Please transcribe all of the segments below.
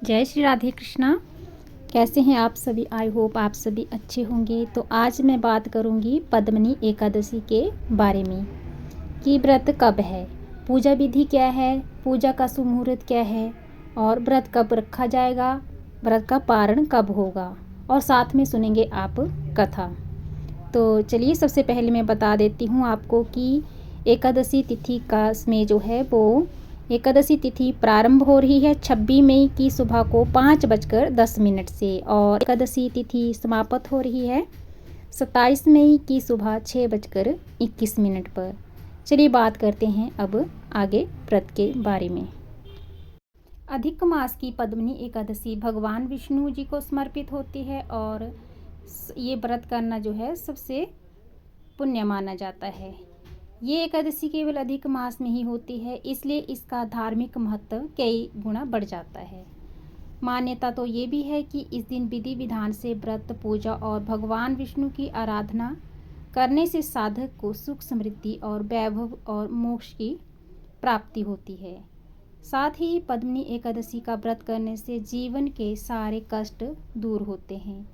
जय श्री राधे कृष्णा। कैसे हैं आप सभी? आई होप आप सभी अच्छे होंगे। तो आज मैं बात करूंगी पद्मनी एकादशी के बारे में कि व्रत कब है, पूजा विधि क्या है, पूजा का शुभ मुहूर्त क्या है और व्रत कब रखा जाएगा, व्रत का पारण कब होगा और साथ में सुनेंगे आप कथा। तो चलिए सबसे पहले मैं बता देती हूँ आपको कि एकादशी तिथि का में जो है वो एकादशी तिथि प्रारंभ हो रही है 26 मई की सुबह को 5:10 से और एकादशी तिथि समाप्त हो रही है 27 मई की सुबह 6:21 पर। चलिए बात करते हैं अब आगे व्रत के बारे में। अधिक मास की पद्मनी एकादशी भगवान विष्णु जी को समर्पित होती है और ये व्रत करना जो है सबसे पुण्य माना जाता है। ये एकादशी केवल अधिक मास में ही होती है, इसलिए इसका धार्मिक महत्व कई गुना बढ़ जाता है। मान्यता तो ये भी है कि इस दिन विधि विधान से व्रत पूजा और भगवान विष्णु की आराधना करने से साधक को सुख समृद्धि और वैभव और मोक्ष की प्राप्ति होती है। साथ ही पद्मनी एकादशी का व्रत करने से जीवन के सारे कष्ट दूर होते हैं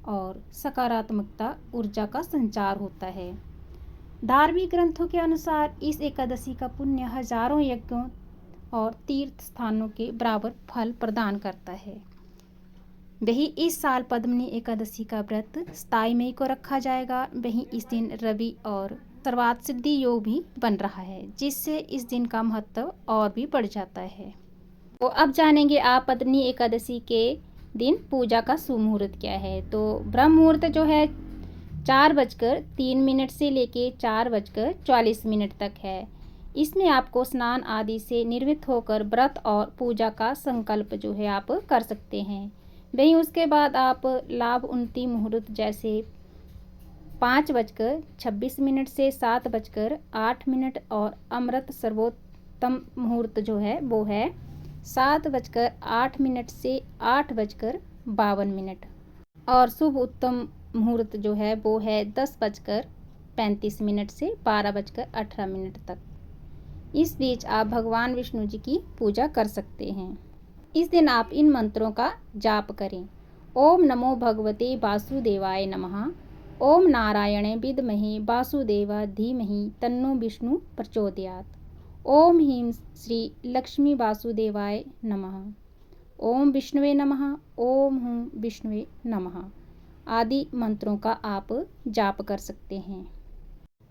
और सकारात्मकता ऊर्जा का संचार होता है। धार्मिक ग्रंथों के अनुसार इस एकादशी का पुण्य हजारों यज्ञों और तीर्थ स्थानों के बराबर फल प्रदान करता है। वही इस साल पद्मनी एकादशी का व्रत 27 मई को रखा जाएगा। वहीं इस दिन रवि और सर्वात सिद्धि योग भी बन रहा है, जिससे इस दिन का महत्व और भी बढ़ जाता है। तो अब जानेंगे आप पद्मनी एकादशी के दिन पूजा का शुभ मुहूर्त क्या है। तो ब्रह्म मुहूर्त जो है 4:03 से लेके 4:44 तक है। इसमें आपको स्नान आदि से निर्वृत्त होकर व्रत और पूजा का संकल्प जो है आप कर सकते हैं। वहीं उसके बाद आप लाभ उन्नति मुहूर्त जैसे 5:26 से 7:08 और अमृत सर्वोत्तम मुहूर्त जो है वो है 7:08 से 8:52 और शुभ उत्तम मुहूर्त जो है वो है 10:35 से 12:18 तक। इस बीच आप भगवान विष्णु जी की पूजा कर सकते हैं। इस दिन आप इन मंत्रों का जाप करें। ओम नमो भगवते वासुदेवाय नमः। ओम नारायणे विद्महे वासुदेवा धीमहि तन्नो विष्णु प्रचोदयात्। ओम ह्रीं श्री लक्ष्मी वासुदेवाय नमः। ओम विष्णुवे नमः। ओम हूं विष्णुवे नमः आदि मंत्रों का आप जाप कर सकते हैं।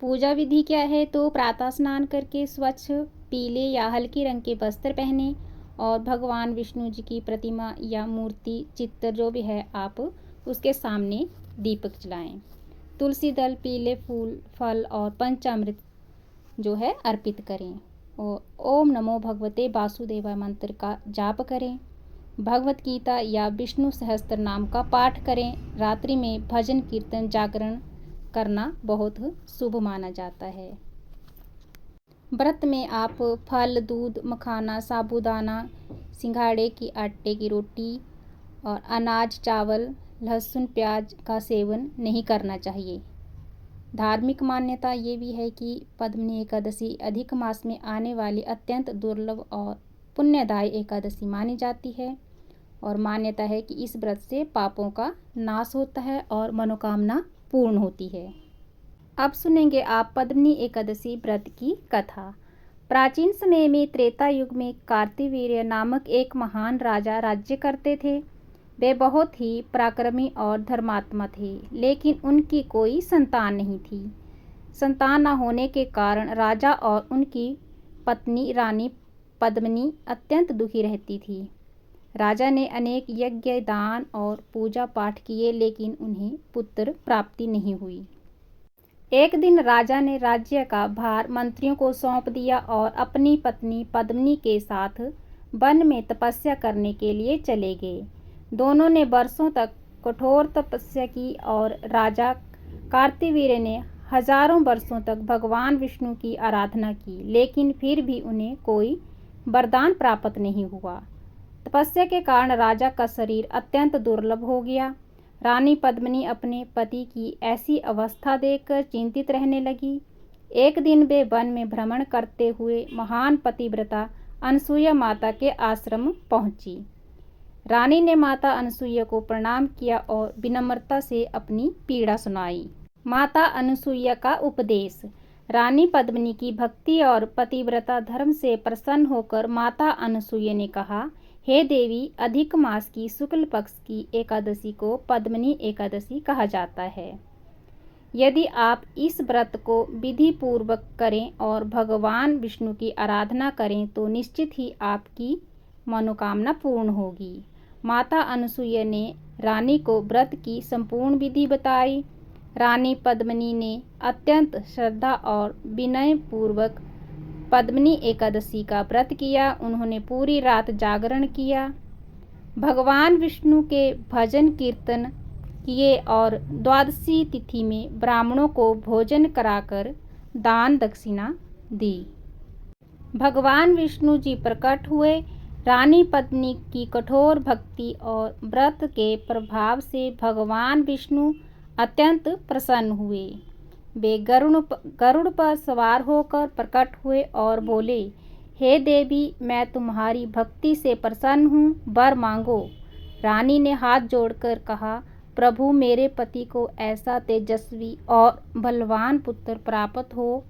पूजा विधि क्या है? तो प्रातः स्नान करके स्वच्छ पीले या हल्के रंग के वस्त्र पहने और भगवान विष्णु जी की प्रतिमा या मूर्ति चित्र जो भी है आप उसके सामने दीपक जलाएं। तुलसी दल, पीले फूल, फल और पंचामृत जो है अर्पित करें और ओम नमो भगवते वासुदेवाय मंत्र का जाप करें। भगवत गीता या विष्णु सहस्त्र नाम का पाठ करें। रात्रि में भजन कीर्तन जागरण करना बहुत शुभ माना जाता है। व्रत में आप फल, दूध, मखाना, साबूदाना, सिंघाड़े की आटे की रोटी और अनाज, चावल, लहसुन, प्याज का सेवन नहीं करना चाहिए। धार्मिक मान्यता ये भी है कि पद्मनी एकादशी अधिक मास में आने वाली अत्यंत दुर्लभ और पुण्यदायी एकादशी मानी जाती है और मान्यता है कि इस व्रत से पापों का नाश होता है और मनोकामना पूर्ण होती है। अब सुनेंगे आप पद्मनी एकादशी व्रत की कथा। प्राचीन समय में त्रेता युग में कार्तिवीर्य नामक एक महान राजा राज्य करते थे। वे बहुत ही पराक्रमी और धर्मात्मा थे, लेकिन उनकी कोई संतान नहीं थी। संतान न होने के कारण राजा और उनकी पत्नी रानी पद्मिनी अत्यंत दुखी रहती थी। राजा ने अनेक यज्ञ, दान और पूजा पाठ किए, लेकिन उन्हें पुत्र प्राप्ति नहीं हुई। एक दिन राजा ने राज्य का भार मंत्रियों को सौंप दिया और अपनी पत्नी पद्मिनी के साथ वन में तपस्या करने के लिए चले गए। दोनों ने वर्षों तक कठोर तपस्या की और राजा कार्तिवीर्य ने हजारों वर्षों तक भगवान विष्णु की आराधना की, लेकिन फिर भी उन्हें कोई वरदान प्राप्त नहीं हुआ। तपस्या के कारण राजा का शरीर अत्यंत दुर्बल हो गया। रानी पद्मिनी अपने पति की ऐसी अवस्था देखकर चिंतित रहने लगी। एक दिन वे वन में भ्रमण करते हुए महान पतिव्रता अनसुया माता के आश्रम पहुंची। रानी ने माता अनसुईया को प्रणाम किया और विनम्रता से अपनी पीड़ा सुनाई। माता अनसुईया का उपदेश। रानी पद्मिनी की भक्ति और पतिव्रता धर्म से प्रसन्न होकर माता अनसुईया ने कहा, हे देवी, अधिक मास की शुक्ल पक्ष की एकादशी को पद्मिनी एकादशी कहा जाता है। यदि आप इस व्रत को विधि पूर्वक करें और भगवान विष्णु की आराधना करें तो निश्चित ही आपकी मनोकामना पूर्ण होगी। माता अनसुईया ने रानी को व्रत की संपूर्ण विधि बताई। रानी पद्मिनी ने अत्यंत श्रद्धा और विनय पूर्वक पद्मिनी एकादशी का व्रत किया। उन्होंने पूरी रात जागरण किया, भगवान विष्णु के भजन कीर्तन किए और द्वादशी तिथि में ब्राह्मणों को भोजन कराकर दान दक्षिणा दी। भगवान विष्णु जी प्रकट हुए। रानी पद्मिनी की कठोर भक्ति और व्रत के प्रभाव से भगवान विष्णु अत्यंत प्रसन्न हुए। वे गरुड़ पर सवार होकर प्रकट हुए और बोले, हे देवी, मैं तुम्हारी भक्ति से प्रसन्न हूँ, वर मांगो। रानी ने हाथ जोड़कर कहा, प्रभु, मेरे पति को ऐसा तेजस्वी और बलवान पुत्र प्राप्त हो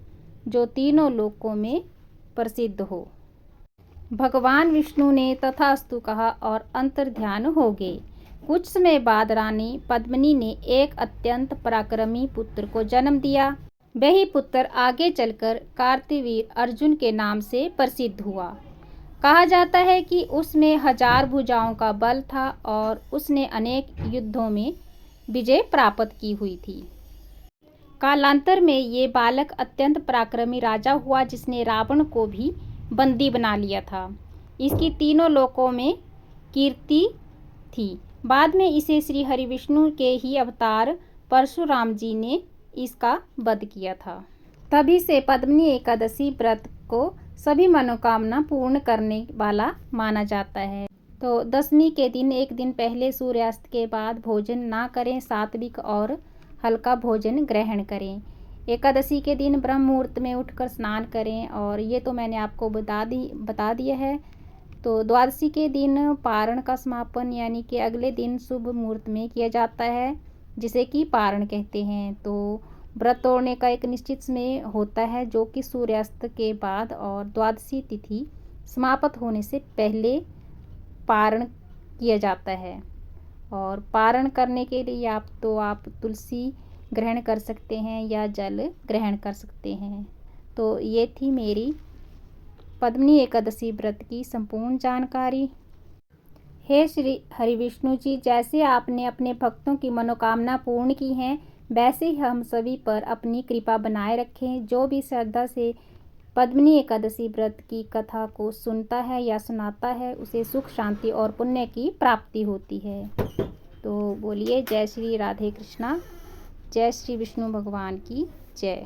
जो तीनों लोकों में प्रसिद्ध हो। भगवान विष्णु ने तथास्तु कहा और अंतर्ध्यान हो गए। कुछ समय बाद रानी पद्मिनी ने एक अत्यंत पराक्रमी पुत्र को जन्म दिया। वही पुत्र आगे चलकर कार्तवीर अर्जुन के नाम से प्रसिद्ध हुआ। कहा जाता है कि उसमें 1000 भुजाओं का बल था और उसने अनेक युद्धों में विजय प्राप्त की हुई थी। कालांतर में ये बालक अत्यंत पराक्रमी राजा हुआ जिसने रावण को भी बंदी बना लिया था। इसकी तीनों लोकों में कीर्ति थी। बाद में इसे श्री हरि विष्णु के ही अवतार परशुराम जी ने इसका वध किया था। तभी से पद्मिनी एकादशी व्रत को सभी मनोकामना पूर्ण करने वाला माना जाता है। तो दशमी के दिन एक दिन पहले सूर्यास्त के बाद भोजन ना करें, सात्विक और हल्का भोजन ग्रहण करें। एकादशी के दिन ब्रह्म मुहूर्त में उठकर स्नान करें और ये तो मैंने आपको बता दिया है। तो द्वादशी के दिन पारण का समापन यानी कि अगले दिन शुभ मुहूर्त में किया जाता है, जिसे कि पारण कहते हैं। तो व्रत तोड़ने का एक निश्चित समय होता है जो कि सूर्यास्त के बाद और द्वादशी तिथि समाप्त होने से पहले पारण किया जाता है। और पारण करने के लिए आप तुलसी ग्रहण कर सकते हैं या जल ग्रहण कर सकते हैं। तो ये थी मेरी पद्मिनी एकादशी व्रत की संपूर्ण जानकारी। हे श्री हरि विष्णु जी, जैसे आपने अपने भक्तों की मनोकामना पूर्ण की हैं, वैसे ही हम सभी पर अपनी कृपा बनाए रखें। जो भी श्रद्धा से पद्मिनी एकादशी व्रत की कथा को सुनता है या सुनाता है, उसे सुख, शांति और पुण्य की प्राप्ति होती है। तो बोलिए जय श्री राधे कृष्णा, जय श्री विष्णु भगवान की जय।